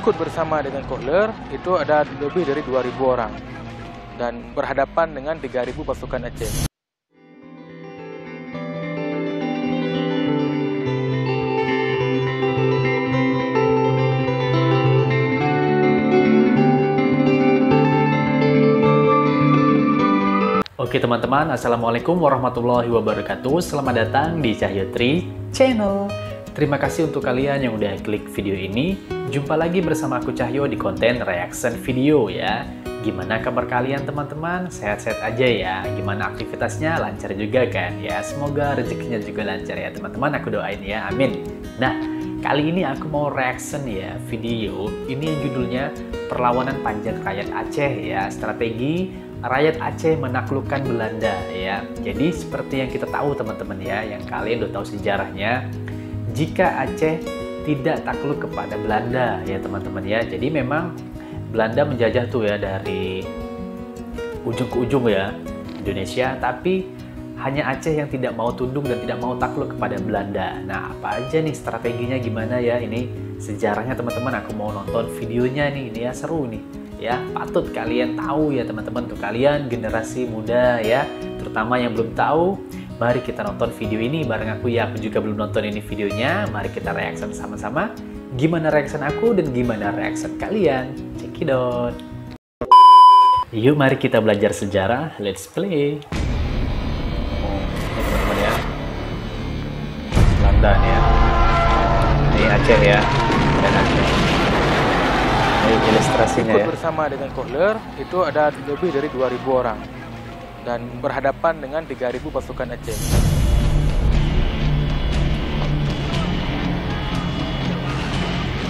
ikut bersama dengan Kohler itu ada lebih dari 2.000 orang dan berhadapan dengan 3.000 pasukan Aceh. Oke teman-teman, Assalamualaikum warahmatullahi wabarakatuh. Selamat datang di Cahyo Tri Channel. Terima kasih untuk kalian yang udah klik video ini. Jumpa lagi bersama aku Cahyo di konten reaction video ya. Gimana kabar kalian teman-teman? Sehat-sehat aja ya. Gimana aktivitasnya? Lancar juga kan ya. Semoga rezekinya juga lancar ya teman-teman. Aku doain ya, amin. Nah, kali ini aku mau reaction ya video. Ini yang judulnya Perlawanan Panjang Rakyat Aceh ya. Strategi rakyat Aceh menaklukkan Belanda ya. Jadi seperti yang kita tahu teman-teman ya, yang kalian udah tahu sejarahnya, jika Aceh tidak takluk kepada Belanda ya teman-teman ya. Jadi memang Belanda menjajah tuh ya dari ujung ke ujung ya Indonesia, tapi hanya Aceh yang tidak mau tunduk dan tidak mau takluk kepada Belanda. Nah, apa aja nih strateginya, gimana ya ini sejarahnya teman-teman. Aku mau nonton videonya nih, ini ya seru nih ya, patut kalian tahu ya teman-teman. Untuk kalian generasi muda ya, terutama yang belum tahu, mari kita nonton video ini bareng aku ya. Aku juga belum nonton ini videonya, mari kita reaction sama-sama. Gimana reaction aku dan gimana reaction kalian, check it out. Yuk mari kita belajar sejarah, let's play. Teman-teman ya, Belanda ya, ini Aceh ya, dan Aceh. Ilustrasinya ikut ya. Bersama dengan Kohler itu ada lebih dari 2.000 orang dan berhadapan dengan 3.000 pasukan Aceh.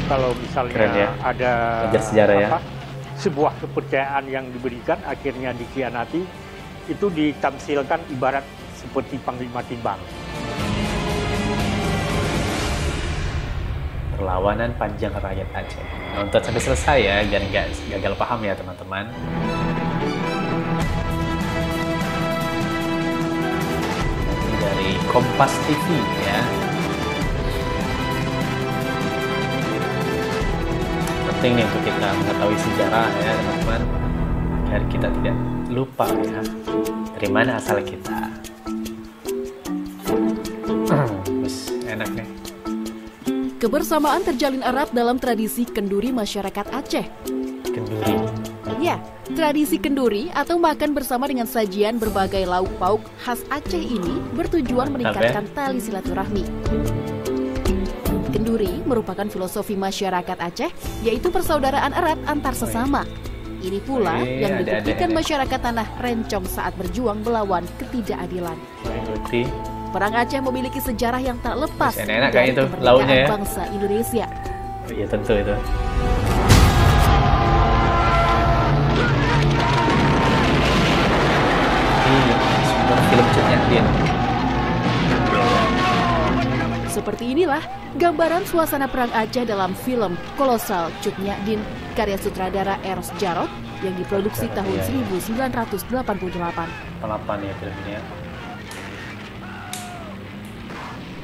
Kalau misalnya Keren ya. ada sejarah ya. sebuah kepercayaan yang diberikan akhirnya dikhianati, itu ditamsilkan ibarat seperti panglima timbang. Perlawanan Panjang Rakyat Aceh. Nonton sampai selesai ya, jangan nggak gagal paham ya teman-teman. Dari Kompas TV ya. Penting nih untuk kita mengetahui sejarah ya teman-teman, agar kita tidak lupa ya dari mana asal kita. Enak nih. Kebersamaan terjalin erat dalam tradisi kenduri masyarakat Aceh. Kenduri. Ya, tradisi kenduri atau makan bersama dengan sajian berbagai lauk pauk khas Aceh ini bertujuan meningkatkan tali silaturahmi. Kenduri merupakan filosofi masyarakat Aceh, yaitu persaudaraan erat antar sesama. Ini pula yang dibuktikan masyarakat tanah Rencong saat berjuang melawan ketidakadilan. Perang Aceh memiliki sejarah yang tak lepas dari kemerdekaan ya? Bangsa Indonesia. Iya tentu itu. Ini sumber film Cut Nyak Dien. Seperti inilah gambaran suasana perang Aceh dalam film kolosal Cut Nyak Dien karya sutradara Eros Djarot yang diproduksi tahun 1988. 88 ya filmnya.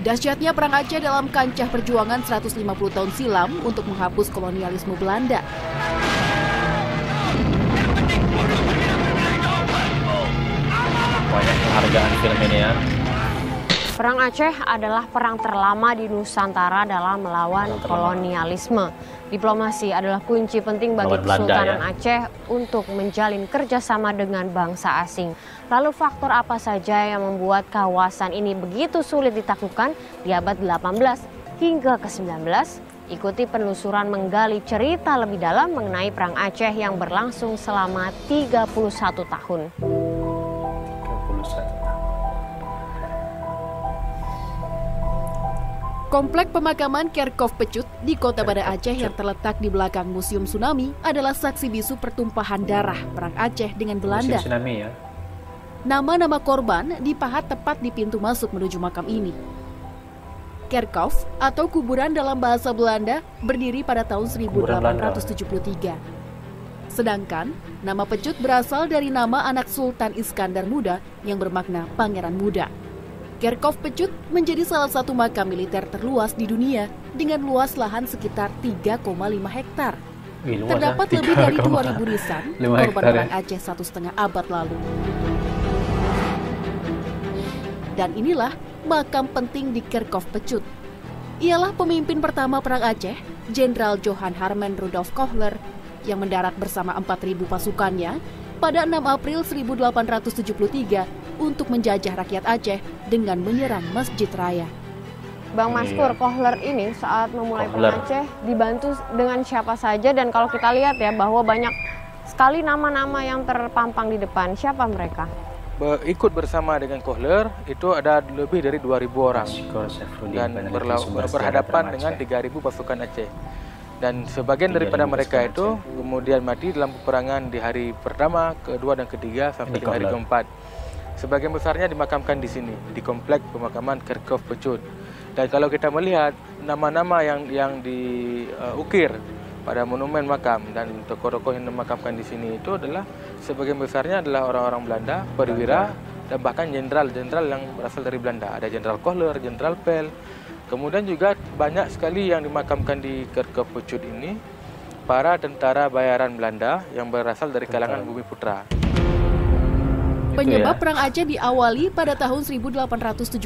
Dahsyatnya perang Aceh dalam kancah perjuangan 150 tahun silam untuk menghapus kolonialisme Belanda. Banyak penghargaan film ini ya. Perang Aceh adalah perang terlama di Nusantara dalam melawan kolonialisme. Diplomasi adalah kunci penting bagi Kesultanan Aceh untuk menjalin kerjasama dengan bangsa asing. Lalu faktor apa saja yang membuat kawasan ini begitu sulit ditaklukkan di abad 18 hingga ke-19? Ikuti penelusuran menggali cerita lebih dalam mengenai Perang Aceh yang berlangsung selama 31 tahun. Komplek pemakaman Kerkhof Pecut di Kota Banda Aceh yang terletak di belakang Museum Tsunami adalah saksi bisu pertumpahan darah Perang Aceh dengan Belanda. Museum Tsunami ya. Nama-nama korban dipahat tepat di pintu masuk menuju makam ini. Kerkhof atau kuburan dalam bahasa Belanda berdiri pada tahun 1873. Sedangkan nama Pecut berasal dari nama anak Sultan Iskandar Muda yang bermakna Pangeran Muda. Kerkhoff Pecut menjadi salah satu makam militer terluas di dunia dengan luas lahan sekitar 3,5 hektar. Terdapat lebih dari 2.000 nisan korban perang Aceh 1,5 abad lalu. Dan inilah makam penting di Kerkhoff Pecut. Ialah pemimpin pertama perang Aceh, Jenderal Johan Herman Rudolf Kohler, yang mendarat bersama 4.000 pasukannya pada 6 April 1873 untuk menjajah rakyat Aceh dengan menyerang Masjid Raya. Bang Maskur, Kohler ini saat memulai perang Aceh dibantu dengan siapa saja, dan kalau kita lihat ya bahwa banyak sekali nama-nama yang terpampang di depan. Siapa mereka? Ikut bersama dengan Kohler itu ada lebih dari 2.000 orang dan berhadapan dengan 3.000 pasukan Aceh. Dan sebagian daripada mereka itu kemudian mati dalam peperangan di hari pertama, kedua, dan ketiga sampai di hari keempat. Sebagian besarnya dimakamkan di sini, di komplek pemakaman Kerkhoff Pecut. Dan kalau kita melihat nama-nama yang diukir pada monumen makam dan tokoh-tokoh yang dimakamkan di sini itu adalah sebagian besarnya adalah orang-orang Belanda, perwira, dan bahkan jenderal-jenderal yang berasal dari Belanda. Ada Jenderal Kohler, Jenderal Pel. Kemudian juga banyak sekali yang dimakamkan di Kerkhoff Pecut ini para tentara bayaran Belanda yang berasal dari kalangan Bumiputra. Penyebab perang Aceh diawali pada tahun 1871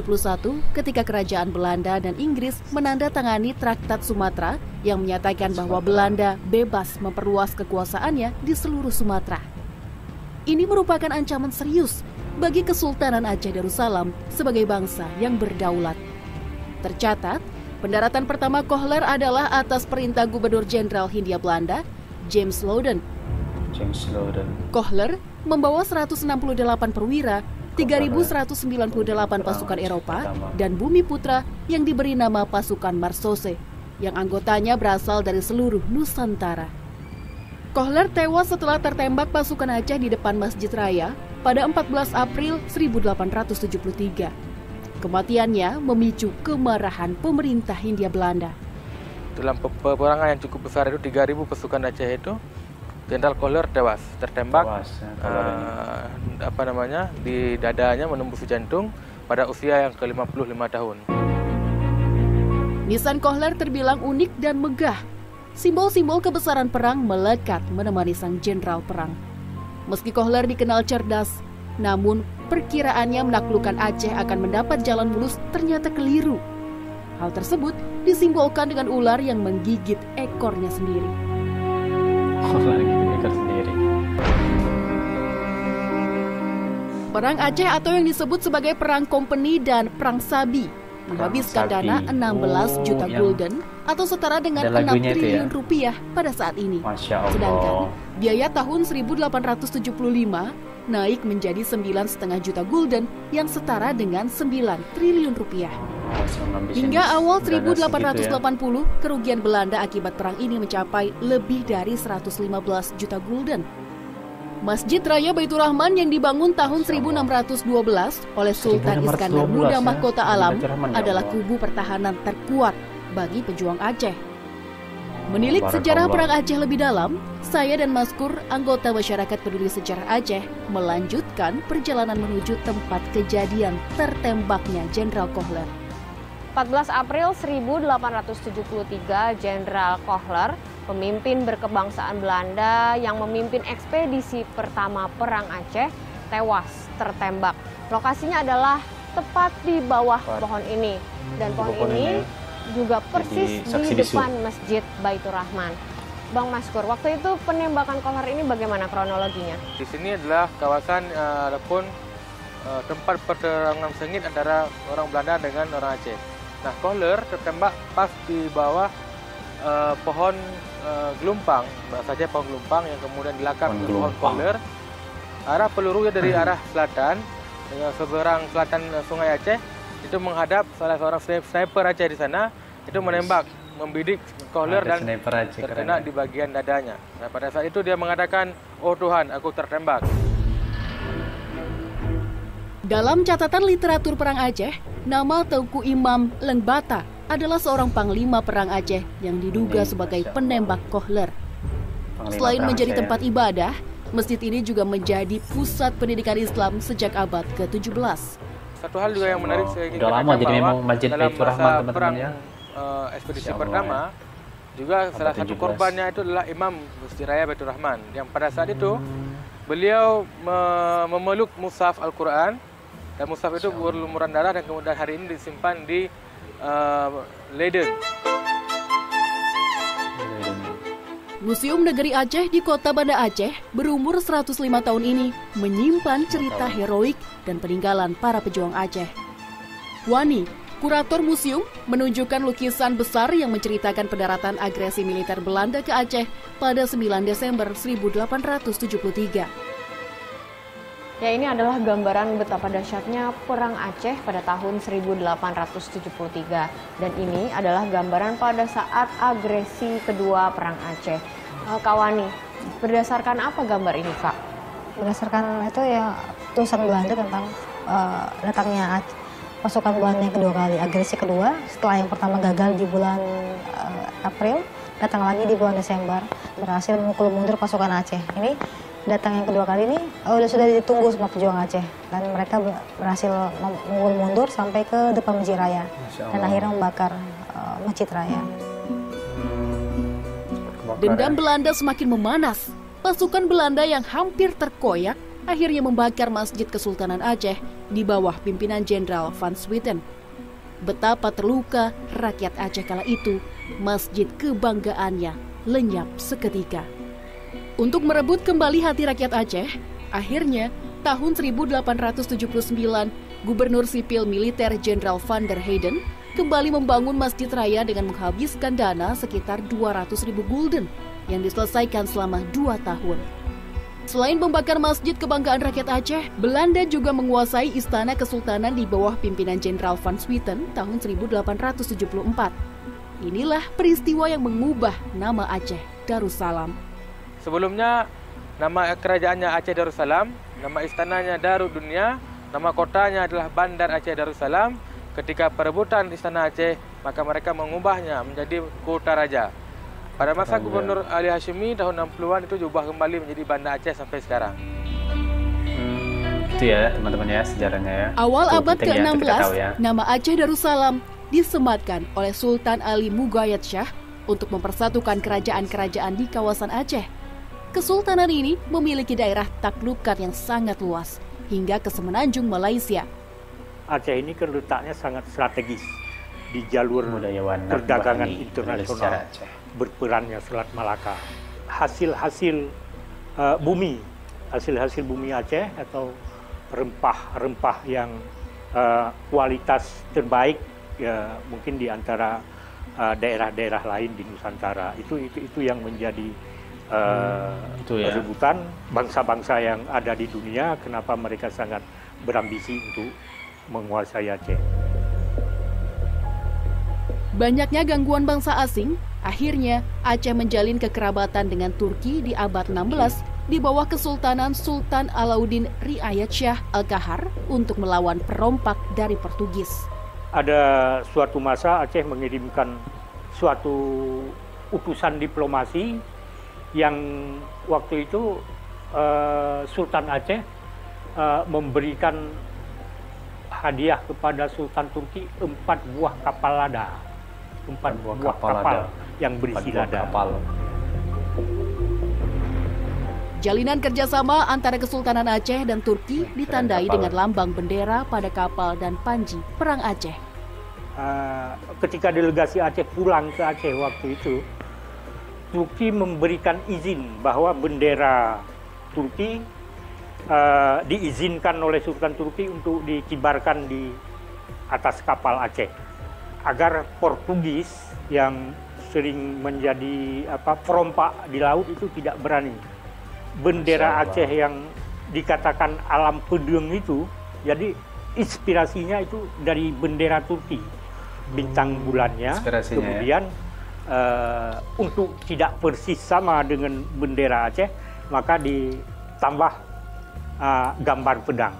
ketika kerajaan Belanda dan Inggris menandatangani Traktat Sumatera yang menyatakan bahwa Belanda bebas memperluas kekuasaannya di seluruh Sumatera. Ini merupakan ancaman serius bagi Kesultanan Aceh Darussalam sebagai bangsa yang berdaulat. Tercatat, pendaratan pertama Kohler adalah atas perintah Gubernur Jenderal Hindia Belanda, James Loudon. Kohler membawa 168 perwira, 3.198 pasukan Eropa, dan Bumiputra yang diberi nama pasukan Marsose, yang anggotanya berasal dari seluruh Nusantara. Kohler tewas setelah tertembak pasukan Aceh di depan Masjid Raya pada 14 April 1873. Kematiannya memicu kemarahan pemerintah Hindia Belanda. Dalam peperangan yang cukup besar itu 3.000 pasukan Aceh itu, Jenderal Kohler tewas, tertembak di dadanya menembus jantung pada usia yang ke-55 tahun. Nisan Kohler terbilang unik dan megah. Simbol-simbol kebesaran perang melekat menemani sang jenderal perang. Meski Kohler dikenal cerdas, namun perkiraannya menaklukkan Aceh akan mendapat jalan mulus ternyata keliru. Hal tersebut disimbolkan dengan ular yang menggigit ekornya sendiri. Perang Aceh atau yang disebut sebagai Perang Kompeni dan Perang Sabi menghabiskan dana 16 juta gulden atau setara dengan 6 triliun rupiah pada saat ini. Sedangkan biaya tahun 1875 naik menjadi 9,5 juta gulden yang setara dengan 9 triliun rupiah. Hingga awal 1880, kerugian Belanda akibat perang ini mencapai lebih dari 115 juta gulden. Masjid Raya Baitur Rahman yang dibangun tahun 1612 oleh Sultan Iskandar Muda Mahkota Alam adalah kubu pertahanan terkuat bagi pejuang Aceh. Menilik sejarah perang Aceh lebih dalam, saya dan Maskur, anggota Masyarakat Peduli Sejarah Aceh, melanjutkan perjalanan menuju tempat kejadian tertembaknya Jenderal Kohler. 14 April 1873, Jenderal Kohler, pemimpin berkebangsaan Belanda yang memimpin ekspedisi pertama Perang Aceh, tewas tertembak. Lokasinya adalah tepat di bawah pohon ini. Dan pohon ini juga persis di depan Masjid Baitur Rahman. Bang Maskur, waktu itu penembakan Kohler ini bagaimana kronologinya? Di sini adalah kawasan ataupun tempat perterangan sengit antara orang Belanda dengan orang Aceh. Nah, Kohler tertembak pas di bawah pohon gelumpang, bahasanya pohon gelumpang yang kemudian dilakar ke pohon Kohler. Arah pelurunya dari arah selatan, dengan seberang selatan Sungai Aceh, itu menghadap salah seorang sniper Aceh di sana, itu menembak, membidik Kohler dan terkena di bagian dadanya. Nah, pada saat itu dia mengatakan, "Oh Tuhan, aku tertembak." Dalam catatan literatur perang Aceh, nama Teuku Imam Lengbata adalah seorang panglima perang Aceh yang diduga sebagai penembak Kohler. Selain menjadi tempat ibadah, masjid ini juga menjadi pusat pendidikan Islam sejak abad ke-17. satu hal juga yang menarik saya ingin udah lama jadi memang Masjid dalam Baitur Rahman masa teman-teman perang ya. ekspedisi pertama juga salah satu korbannya itu adalah Imam Masjid Raya Baitur Rahman yang pada saat itu beliau memeluk mushaf Al-Quran, dan mushaf itu berlumuran darah dan kemudian hari ini disimpan di Leiden. Museum Negeri Aceh di Kota Banda Aceh berumur 105 tahun ini menyimpan cerita heroik dan peninggalan para pejuang Aceh. Wani, kurator museum, menunjukkan lukisan besar yang menceritakan pendaratan agresi militer Belanda ke Aceh pada 9 Desember 1873. Ya, ini adalah gambaran betapa dahsyatnya Perang Aceh pada tahun 1873. Dan ini adalah gambaran pada saat agresi kedua Perang Aceh. Kak Wani, berdasarkan apa gambar ini, Kak? Berdasarkan itu ya tulisan Belanda tentang datangnya pasukan Belanda yang kedua kali, agresi kedua. Setelah yang pertama gagal di bulan April, datang lagi di bulan Desember, berhasil memukul mundur pasukan Aceh. Ini datang yang kedua kali ini sudah ditunggu sama pejuang Aceh, dan mereka berhasil memukul mundur sampai ke depan Masjid Raya dan akhirnya membakar Masjid Raya. Dendam Belanda semakin memanas. Pasukan Belanda yang hampir terkoyak akhirnya membakar Masjid Kesultanan Aceh di bawah pimpinan Jenderal Van Swieten. Betapa terluka rakyat Aceh kala itu, masjid kebanggaannya lenyap seketika. Untuk merebut kembali hati rakyat Aceh, akhirnya tahun 1879, Gubernur Sipil Militer Jenderal Van der Heyden kembali membangun Masjid Raya dengan menghabiskan dana sekitar 200.000 gulden yang diselesaikan selama 2 tahun. Selain membakar Masjid Kebanggaan Rakyat Aceh, Belanda juga menguasai Istana Kesultanan di bawah pimpinan Jenderal Van Swieten tahun 1874. Inilah peristiwa yang mengubah nama Aceh Darussalam. Sebelumnya, nama kerajaannya Aceh Darussalam, nama istananya Darud Dunia, nama kotanya adalah Bandar Aceh Darussalam. Ketika perebutan Istana Aceh, maka mereka mengubahnya menjadi Kota Raja. Pada masa Gubernur Ali Hashimi tahun 60-an itu diubah kembali menjadi Banda Aceh sampai sekarang. Itu ya teman-teman ya sejarahnya ya. Awal abad ke-16, nama Aceh Darussalam disematkan oleh Sultan Ali Mughayat Shah untuk mempersatukan kerajaan-kerajaan di kawasan Aceh. Kesultanan ini memiliki daerah taklukan yang sangat luas hingga ke semenanjung Malaysia. Aceh ini kan letaknya sangat strategis di jalur perdagangan internasional, berperannya Selat Malaka. Hasil-hasil bumi Aceh atau rempah-rempah yang kualitas terbaik ya mungkin di antara daerah-daerah lain di Nusantara. Itu yang menjadi rebutan bangsa-bangsa yang ada di dunia, kenapa mereka sangat berambisi untuk menguasai Aceh. Banyaknya gangguan bangsa asing, akhirnya Aceh menjalin kekerabatan dengan Turki di abad 16 di bawah Kesultanan Sultan Alauddin Riayat Shah Al-Kahar untuk melawan perompak dari Portugis. Ada suatu masa Aceh mengirimkan suatu utusan diplomasi yang waktu itu Sultan Aceh memberikan hadiah kepada Sultan Turki 4 buah kapal lada. 4 buah kapal yang berisi lada. Jalinan kerjasama antara Kesultanan Aceh dan Turki ditandai dengan lambang bendera pada kapal dan panji Perang Aceh. Ketika delegasi Aceh pulang ke Aceh waktu itu, Turki memberikan izin bahwa bendera Turki diizinkan oleh Sultan Turki untuk dikibarkan di atas kapal Aceh, agar Portugis yang sering menjadi perompak di laut itu tidak berani. Bendera Aceh yang dikatakan alam pedeng itu, jadi inspirasinya itu dari bendera Turki, bintang bulannya. Kemudian untuk tidak persis sama dengan bendera Aceh, maka ditambah gambar pedang.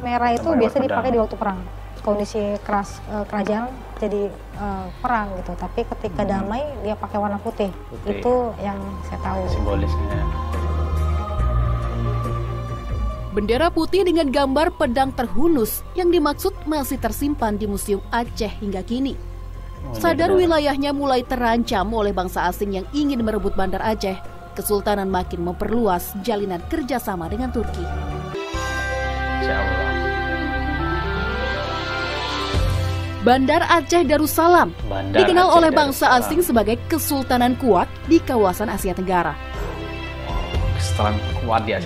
Merah itu biasa dipakai di waktu perang. Kondisi keras kerajaan jadi perang gitu. Tapi ketika damai dia pakai warna putih. Itu yang saya tahu. Simbolisnya. Bendera putih dengan gambar pedang terhunus yang dimaksud masih tersimpan di Museum Aceh hingga kini. Sadar wilayahnya mulai terancam oleh bangsa asing yang ingin merebut Bandar Aceh, Kesultanan makin memperluas jalinan kerjasama dengan Turki. Bandar Aceh Darussalam dikenal oleh bangsa asing sebagai kesultanan kuat di kawasan Asia Tenggara.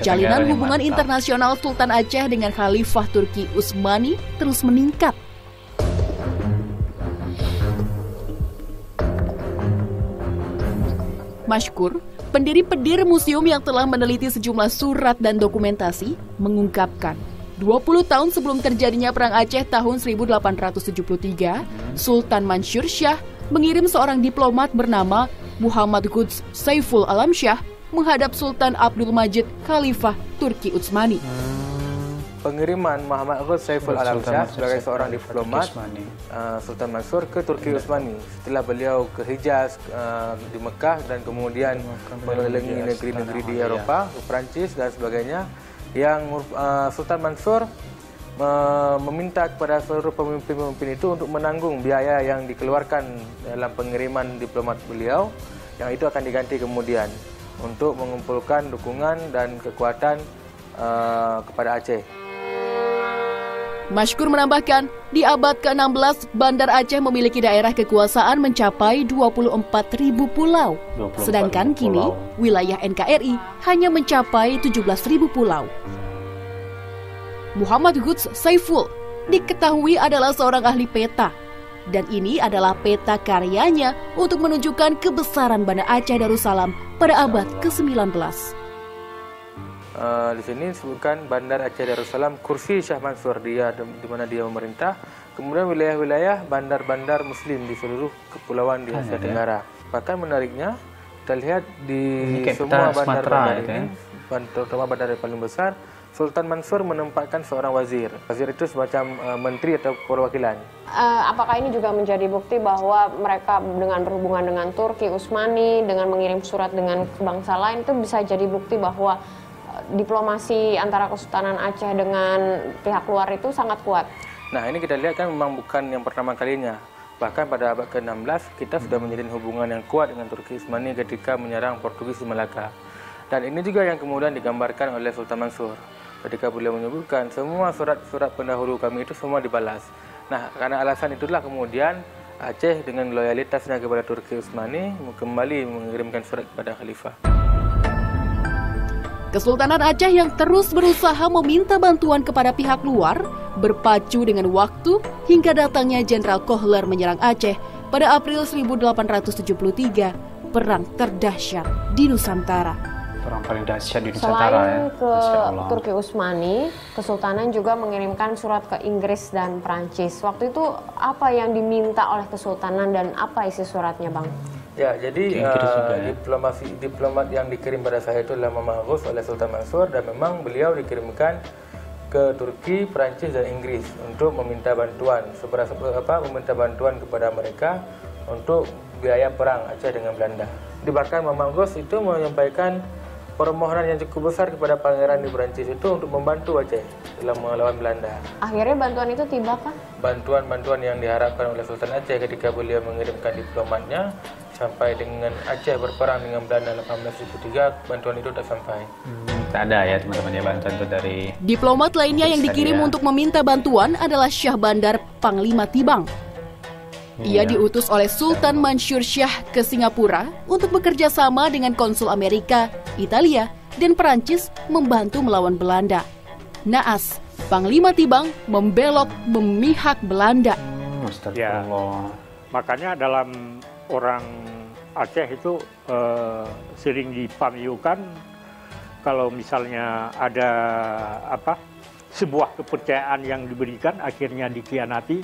Jalinan hubungan internasional Sultan Aceh dengan Khalifah Turki Utsmani terus meningkat. Masykur, pendiri museum yang telah meneliti sejumlah surat dan dokumentasi, mengungkapkan 20 tahun sebelum terjadinya Perang Aceh tahun 1873, Sultan Mansur Shah mengirim seorang diplomat bernama Muhammad Quds Saiful Alam Shah menghadap Sultan Abdul Majid Khalifah Turki Utsmani. Pengiriman Muhammad Quds Saiful Alam Shah sebagai seorang diplomat Sultan Mansur ke Turki Utsmani setelah beliau ke Hijaz di Mekah dan kemudian mengelilingi negeri-negeri di Eropa, ke Perancis dan sebagainya, yang Sultan Mansur meminta kepada seluruh pemimpin-pemimpin itu untuk menanggung biaya yang dikeluarkan dalam pengiriman diplomat beliau, yang itu akan diganti kemudian untuk mengumpulkan dukungan dan kekuatan kepada Aceh. Masykur menambahkan, di abad ke-16 Bandar Aceh memiliki daerah kekuasaan mencapai 24.000 pulau, sedangkan kini wilayah NKRI hanya mencapai 17.000 pulau. Muhammad Quds Saiful diketahui adalah seorang ahli peta, dan ini adalah peta karyanya untuk menunjukkan kebesaran Bandar Aceh Darussalam pada abad ke-19. Di sini disebutkan Bandar Aceh Darussalam kursi Shah Mansur, dia di mana dia memerintah. Kemudian wilayah-wilayah bandar-bandar Muslim di seluruh kepulauan di Asia Tenggara. Bahkan menariknya kita lihat di semua bandar-bandar ini, terutama bandar yang paling besar, Sultan Mansur menempatkan seorang wazir. Wazir itu semacam menteri atau perwakilan. Apakah ini juga menjadi bukti bahwa mereka dengan berhubungan dengan Turki Utsmani, dengan mengirim surat dengan bangsa lain, itu bisa jadi bukti bahwa diplomasi antara Kesultanan Aceh dengan pihak luar itu sangat kuat? Nah, ini kita lihat kan memang bukan yang pertama kalinya. Bahkan pada abad ke-16 kita sudah menjalin hubungan yang kuat dengan Turki Utsmani ketika menyerang Portugis di Melaka. Dan ini juga yang kemudian digambarkan oleh Sultan Mansur ketika beliau menyebutkan semua surat-surat pendahulu kami itu semua dibalas. Nah, karena alasan itulah kemudian Aceh dengan loyalitasnya kepada Turki Utsmani kembali mengirimkan surat kepada Khalifah. Kesultanan Aceh yang terus berusaha meminta bantuan kepada pihak luar berpacu dengan waktu hingga datangnya Jenderal Kohler menyerang Aceh pada April 1873, perang terdahsyat di Nusantara. Perang paling dahsyat di Nusantara. Selain ke Turki Utsmani, Kesultanan juga mengirimkan surat ke Inggris dan Prancis. Waktu itu apa yang diminta oleh Kesultanan dan apa isi suratnya, Bang? Ya, jadi diplomat yang dikirim pada saya itu adalah Muhammad oleh Sultan Mansur, dan memang beliau dikirimkan ke Turki, Perancis dan Inggris untuk meminta bantuan, meminta bantuan kepada mereka untuk biaya perang Aceh dengan Belanda. Bahkan Muhammad itu menyampaikan permohonan yang cukup besar kepada pangeran di Perancis itu untuk membantu Aceh dalam melawan Belanda. Akhirnya bantuan itu tiba kah? Bantuan-bantuan yang diharapkan oleh Sultan Aceh ketika beliau mengirimkan diplomatnya sampai dengan Aceh berperang dengan Belanda 1873, bantuan itu tak sampai. Tak ada ya teman-teman ya bantuan itu dari... Diplomat lainnya yang dikirim untuk meminta bantuan adalah Syah Bandar Panglima Tibang. Ia diutus oleh Sultan Mansur Shah ke Singapura untuk bekerja sama dengan konsul Amerika, Italia, dan Perancis membantu melawan Belanda. Naas, Panglima Tibang membelot memihak Belanda. Ya, makanya dalam orang Aceh itu sering dipamiukan kalau misalnya ada sebuah kepercayaan yang diberikan akhirnya dikhianati,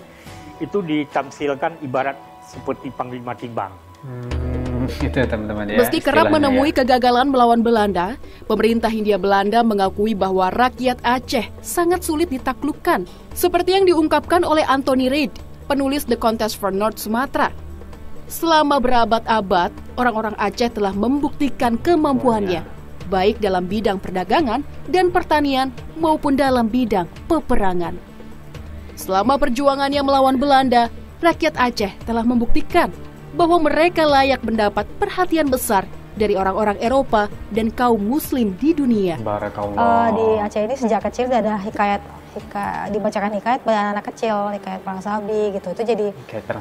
itu ditamsilkan ibarat seperti Panglima Tibang. Itu teman-teman ya. Meski kerap menemui kegagalan melawan Belanda, pemerintah Hindia Belanda mengakui bahwa rakyat Aceh sangat sulit ditaklukkan, seperti yang diungkapkan oleh Anthony Reid, penulis The Contest for North Sumatra. Selama berabad-abad, orang-orang Aceh telah membuktikan kemampuannya baik dalam bidang perdagangan dan pertanian maupun dalam bidang peperangan. Selama perjuangannya melawan Belanda, rakyat Aceh telah membuktikan bahwa mereka layak mendapat perhatian besar dari orang-orang Eropa dan kaum Muslim di dunia. Barakallah. Di Aceh ini sejak kecil ada dibacakan hikayat pada anak-anak kecil, hikayat Perang Sabi gitu. Itu jadi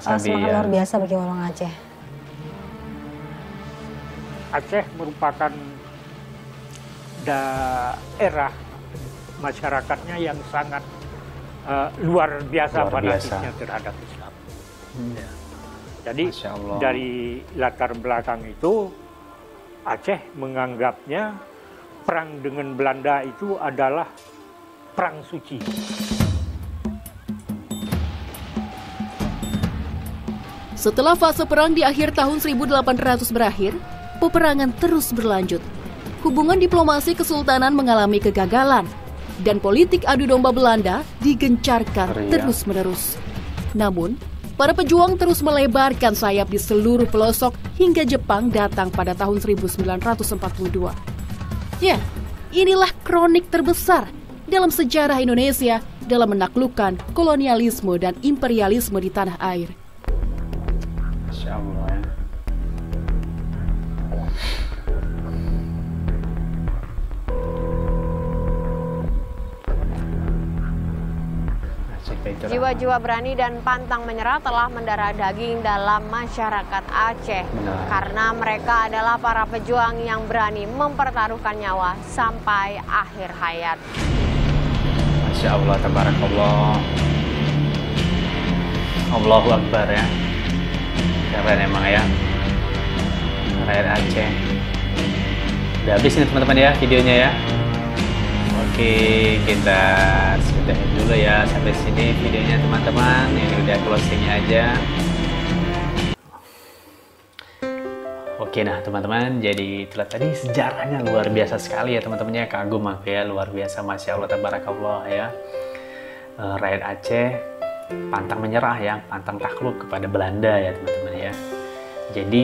semangat luar biasa bagi orang Aceh. Aceh merupakan daerah masyarakatnya yang sangat luar biasa fanatiknya terhadap Islam. Jadi dari latar belakang itu Aceh menganggapnya perang dengan Belanda itu adalah perang suci. Setelah fase perang di akhir tahun 1800 berakhir, peperangan terus berlanjut. Hubungan diplomasi kesultanan mengalami kegagalan dan politik adu domba Belanda digencarkan terus-menerus. Namun, para pejuang terus melebarkan sayap di seluruh pelosok hingga Jepang datang pada tahun 1942. Ya, inilah kronik terbesar dalam sejarah Indonesia dalam menaklukkan kolonialisme dan imperialisme di tanah air. Masya Allah. Jiwa-jiwa berani dan pantang menyerah telah mendarah daging dalam masyarakat Aceh. Karena mereka adalah para pejuang yang berani mempertaruhkan nyawa sampai akhir hayat. Masya Allah, tabarakallah. Allahu Akbar ya. Keren emang ya. Rakyat Aceh. Udah habis ini teman-teman ya videonya ya. Oke, kita sudahin dulu ya sampai sini videonya teman-teman. Ini udah closingnya aja. Oke, nah teman-teman, jadi itulah tadi sejarahnya luar biasa sekali ya teman-temannya. Kagum aku ya, luar biasa, Masya Allah, tabarakallah ya. Rakyat Aceh pantang menyerah ya, pantang takluk kepada Belanda ya teman-teman ya. Jadi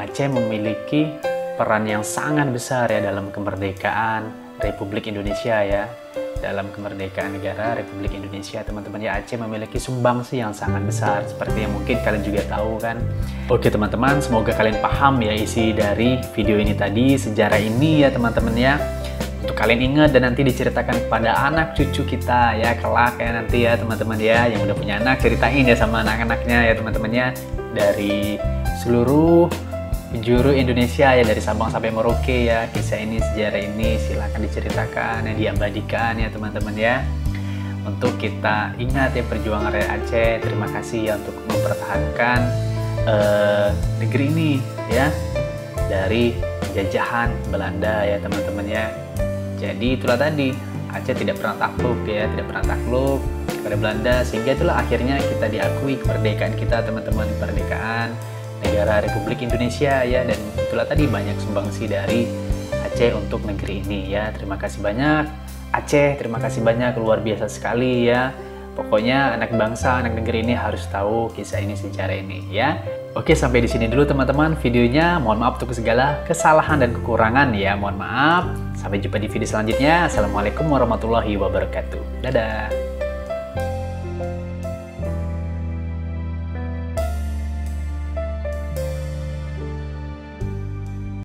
Aceh memiliki peran yang sangat besar ya dalam kemerdekaan Republik Indonesia ya. Dalam kemerdekaan negara Republik Indonesia teman-teman ya, Aceh memiliki sumbangsi yang sangat besar seperti yang mungkin kalian juga tahu kan. Oke teman-teman, semoga kalian paham ya isi dari video ini tadi, sejarah ini ya teman-teman ya. Untuk kalian ingat dan nanti diceritakan kepada anak cucu kita ya kelak ya nanti ya teman-teman ya. Yang udah punya anak ceritain ya sama anak-anaknya ya teman-teman ya. Dari seluruh penjuru Indonesia ya, dari Sabang sampai Merauke ya, kisah ini, sejarah ini silahkan diceritakan ya, diabadikan ya teman-teman ya. Untuk kita ingat ya perjuangan rakyat Aceh. Terima kasih ya untuk mempertahankan negeri ini ya dari jajahan Belanda ya teman-teman ya. Jadi itulah tadi, Aceh tidak pernah takluk ya, tidak pernah takluk kepada Belanda, sehingga itulah akhirnya kita diakui kemerdekaan kita teman-teman, kemerdekaan negara Republik Indonesia ya. Dan itulah tadi banyak sumbangsi dari Aceh untuk negeri ini ya. Terima kasih banyak Aceh, terima kasih banyak, luar biasa sekali ya. Pokoknya anak bangsa, anak negeri ini harus tahu kisah ini, sejarah ini ya. Oke, sampai di sini dulu teman-teman videonya. Mohon maaf untuk segala kesalahan dan kekurangan ya. Mohon maaf. Sampai jumpa di video selanjutnya. Assalamualaikum warahmatullahi wabarakatuh. Dadah.